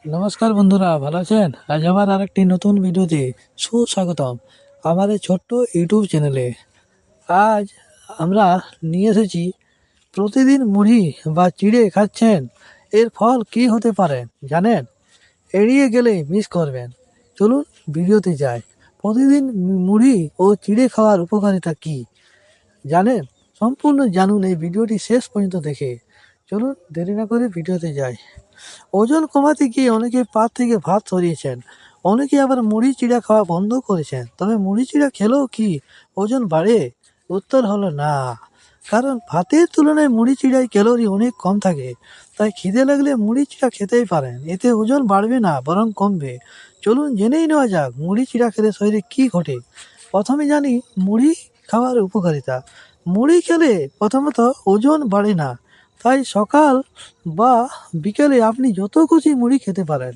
নমস্কার বন্ধুরা, ভালো আছেন? আজ আবার আরেকটি নতুন ভিডিওতে সুস্বাগতম আমার এই ছোট্ট ইউটিউব চ্যানেলে। আজ আমরা নিয়ে এসেছি প্রতিদিন মুড়ি বা চিড়ে খাচ্ছেন, এর ফল কি হতে পারে জানেন? এড়িয়ে গেলে মিস করবেন। চলুন ভিডিওতে যাই। প্রতিদিন মুড়ি ও চিড়ে খাওয়ার উপকারিতা কি জানেন? সম্পূর্ণ জানুন এই ভিডিওটি শেষ পর্যন্ত দেখে। চলুন দেরি না করে ভিডিওতে যাই। ওজন কমাতে গিয়ে অনেকে পা থেকে ভাত সরিয়েছেন, অনেকে আবার মুড়ি চিড়া খাওয়া বন্ধ করেছেন। তবে মুড়ি চিড়া খেলেও কি ওজন বাড়ে? উত্তর হলো না। কারণ ভাতের তুলনায় মুড়ি চিড়ায় ক্যালোরি অনেক কম থাকে। তাই খিদে লাগলে মুড়ি চিড়া খেতেই পারেন, এতে ওজন বাড়বে না বরং কমবে। চলুন জেনেই নেওয়া যাক মুড়ি চিড়া খেলে শরীরে কি ঘটে। প্রথমে জানি মুড়ি খাওয়ার উপকারিতা। মুড়ি খেলে প্রথমত ওজন বাড়ে না, তাই সকাল বা বিকেলে আপনি যত খুশি মুড়ি খেতে পারেন।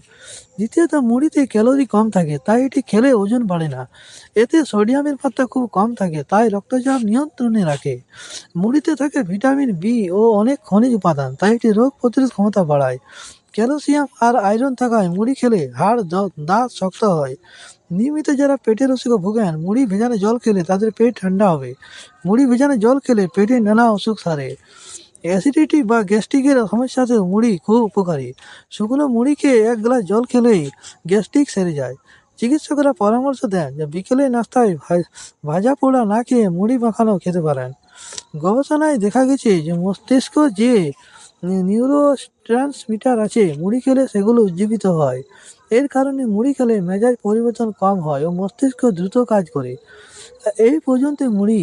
দ্বিতীয়ত মুড়িতে ক্যালোরি কম থাকে, তাই এটি খেলে ওজন বাড়ে না। এতে সোডিয়ামের মাত্রা খুব কম থাকে, তাই রক্তচাপ নিয়ন্ত্রণে রাখে। মুড়িতে থাকে ভিটামিন বি ও অনেক খনিজ উপাদান, তাই এটি রোগ প্রতিরোধ ক্ষমতা বাড়ায়। ক্যালসিয়াম আর আয়রন থাকায় মুড়ি খেলে হাড় দাঁত শক্ত হয়। নিয়মিত যারা পেটের অসুখে ভোগেন, মুড়ি ভেজানো জল খেলে তাদের পেট ঠান্ডা হবে। মুড়ি ভেজানো জল খেলে পেটে নানা অসুখ সারে। অ্যাসিডিটি বা গ্যাস্ট্রিকের সমস্যাতেও মুড়ি খুব উপকারী। শুকনো মুড়ি খেয়ে এক গ্লাস জল খেলেই গ্যাস্ট্রিক সেরে যায়। চিকিৎসকরা পরামর্শ দেন যে বিকেলে নাস্তায় ভাজা পোড়া না খেয়ে মুড়ি মাখানো খেতে পারেন। গবেষণায় দেখা গেছে যে মস্তিষ্ক যে নিউরোট্রান্সমিটার আছে, মুড়ি খেলে সেগুলো উজ্জীবিত হয়। এর কারণে মুড়ি খেলে মেজাজ পরিবর্তন কম হয় ও মস্তিষ্ক দ্রুত কাজ করে। এই পর্যন্ত মুড়ি।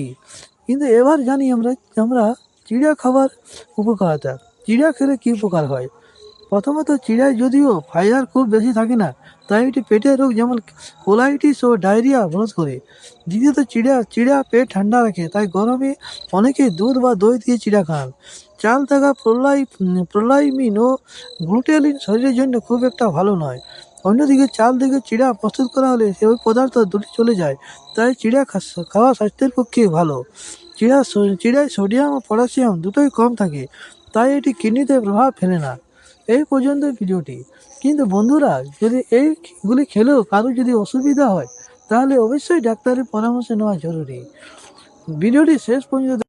কিন্তু এবার জানি আমরা আমরা চিড়া খাবার উপকারিতা। চিড়া খেলে কী উপকার হয়? প্রথমত, চিড়ায় যদিও ফাইবার খুব বেশি থাকে না, তাই এটি পেটের রোগ যেমন কোলাইটিস ও ডায়রিয়া রোধ করে। দ্বিতীয়ত, চিড়া পেট ঠান্ডা রাখে, তাই গরমে অনেকে দুধ বা দই দিয়ে চিড়া খান। চাল থাকা প্রোলাইমিন ও গ্লুটেলিন শরীরের জন্য খুব একটা ভালো নয়। অন্যদিকে চাল থেকে চিড়া প্রস্তুত করা হলে ওই পদার্থ দুটি চলে যায়, তাই চিড়া খাওয়া স্বাস্থ্যের পক্ষে ভালো। চিড়ায় সোডিয়াম ও পটাশিয়াম দুটোই কম থাকে, তাই এটি কিডনিতে প্রভাব ফেলে না। এই পর্যন্ত ভিডিওটি। কিন্তু বন্ধুরা, যদি এইগুলি খেলেও কারো যদি অসুবিধা হয়, তাহলে অবশ্যই ডাক্তারের পরামর্শ নেওয়া জরুরি। ভিডিওটি শেষ পর্যন্ত